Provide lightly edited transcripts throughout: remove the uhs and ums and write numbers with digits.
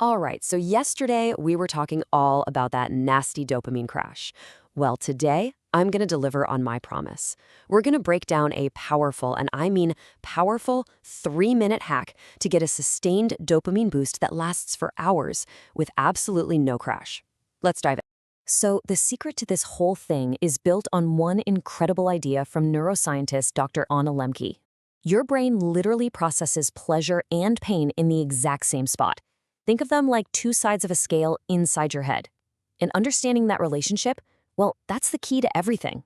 All right, so yesterday we were talking all about that nasty dopamine crash. Well, today I'm going to deliver on my promise. We're going to break down a powerful, and I mean powerful, 3-minute hack to get a sustained dopamine boost that lasts for hours with absolutely no crash. Let's dive in. So, the secret to this whole thing is built on one incredible idea from neuroscientist Dr. Anna Lemke. Your brain literally processes pleasure and pain in the exact same spot. Think of them like two sides of a scale inside your head. And understanding that relationship, well, that's the key to everything.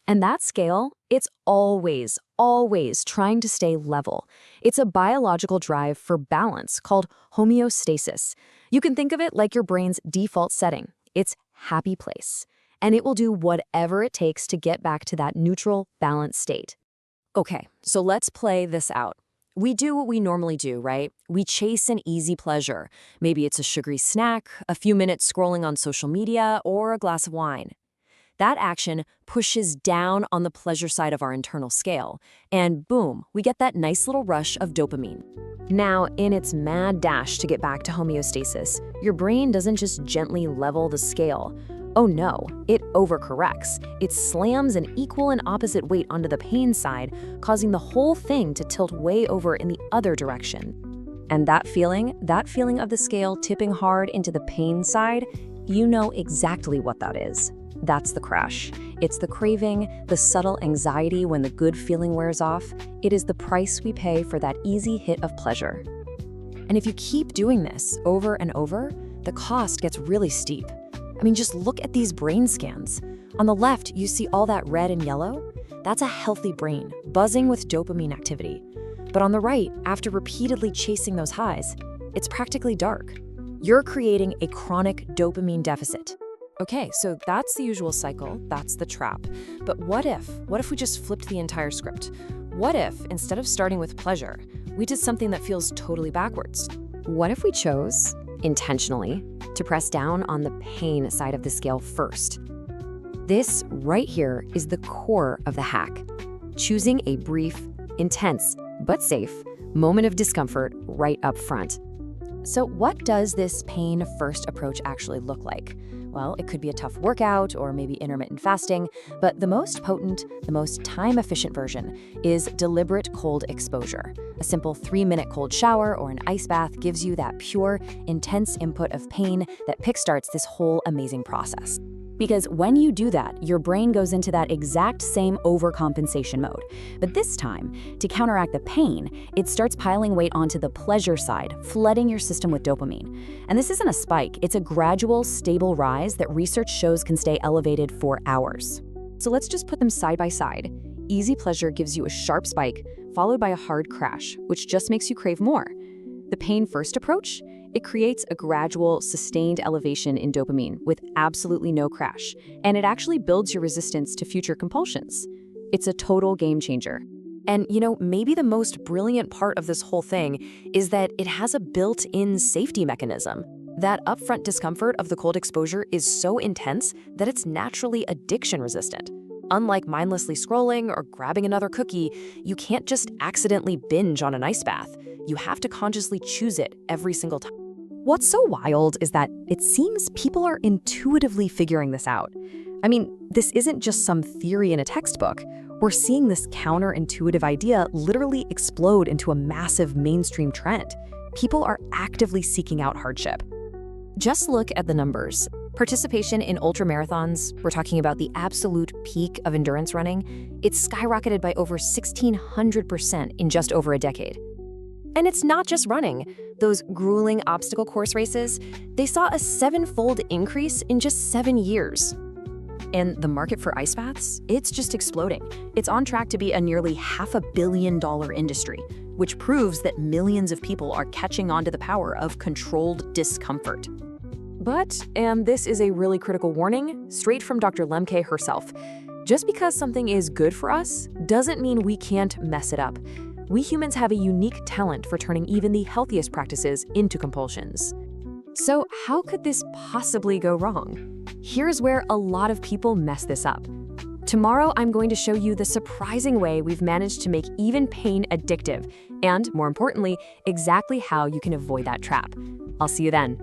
And that scale, it's always trying to stay level. It's a biological drive for balance called homeostasis. You can think of it like your brain's default setting. It's happy place. And it will do whatever it takes to get back to that neutral, balanced state. Okay, so let's play this out. We do what we normally do, right? We chase an easy pleasure. Maybe it's a sugary snack, a few minutes scrolling on social media, or a glass of wine. That action pushes down on the pleasure side of our internal scale, and boom, we get that nice little rush of dopamine. Now, in its mad dash to get back to homeostasis, your brain doesn't just gently level the scale. Oh no, it overcorrects. It slams an equal and opposite weight onto the pain side, causing the whole thing to tilt way over in the other direction. And that feeling of the scale tipping hard into the pain side, you know exactly what that is. That's the crash. It's the craving, the subtle anxiety when the good feeling wears off. It is the price we pay for that easy hit of pleasure. And if you keep doing this over and over, the cost gets really steep. I mean, just look at these brain scans. On the left, you see all that red and yellow. That's a healthy brain, buzzing with dopamine activity. But on the right, after repeatedly chasing those highs, it's practically dark. You're creating a chronic dopamine deficit. Okay, so that's the usual cycle, that's the trap. But what if we just flipped the entire script? What if, instead of starting with pleasure, we did something that feels totally backwards? What if we chose, intentionally, to press down on the pain side of the scale first? This right here is the core of the hack. Choosing a brief, intense, but safe moment of discomfort right up front. So what does this pain-first approach actually look like? Well, it could be a tough workout or maybe intermittent fasting, but the most potent, the most time-efficient version is deliberate cold exposure. A simple 3-minute cold shower or an ice bath gives you that pure, intense input of pain that kickstarts this whole amazing process. Because when you do that, your brain goes into that exact same overcompensation mode. But this time, to counteract the pain, it starts piling weight onto the pleasure side, flooding your system with dopamine. And this isn't a spike, it's a gradual, stable rise that research shows can stay elevated for hours. So let's just put them side by side. Easy pleasure gives you a sharp spike, followed by a hard crash, which just makes you crave more. The pain-first approach? It creates a gradual, sustained elevation in dopamine with absolutely no crash, and it actually builds your resistance to future compulsions. It's a total game changer. And maybe the most brilliant part of this whole thing is that it has a built-in safety mechanism. That upfront discomfort of the cold exposure is so intense that it's naturally addiction-resistant. Unlike mindlessly scrolling or grabbing another cookie, you can't just accidentally binge on an ice bath. You have to consciously choose it every single time. What's so wild is that it seems people are intuitively figuring this out. I mean, this isn't just some theory in a textbook. We're seeing this counterintuitive idea literally explode into a massive mainstream trend. People are actively seeking out hardship. Just look at the numbers. Participation in ultramarathons, we're talking about the absolute peak of endurance running, it's skyrocketed by over 1,600% in just over a decade. And it's not just running. Those grueling obstacle course races, they saw a 7-fold increase in just 7 years. And the market for ice baths, it's just exploding. It's on track to be a nearly $500 million industry, which proves that millions of people are catching on to the power of controlled discomfort. But, and this is a really critical warning, straight from Dr. Lemke herself, just because something is good for us doesn't mean we can't mess it up. We humans have a unique talent for turning even the healthiest practices into compulsions. So how could this possibly go wrong? Here's where a lot of people mess this up. Tomorrow, I'm going to show you the surprising way we've managed to make even pain addictive, and more importantly, exactly how you can avoid that trap. I'll see you then.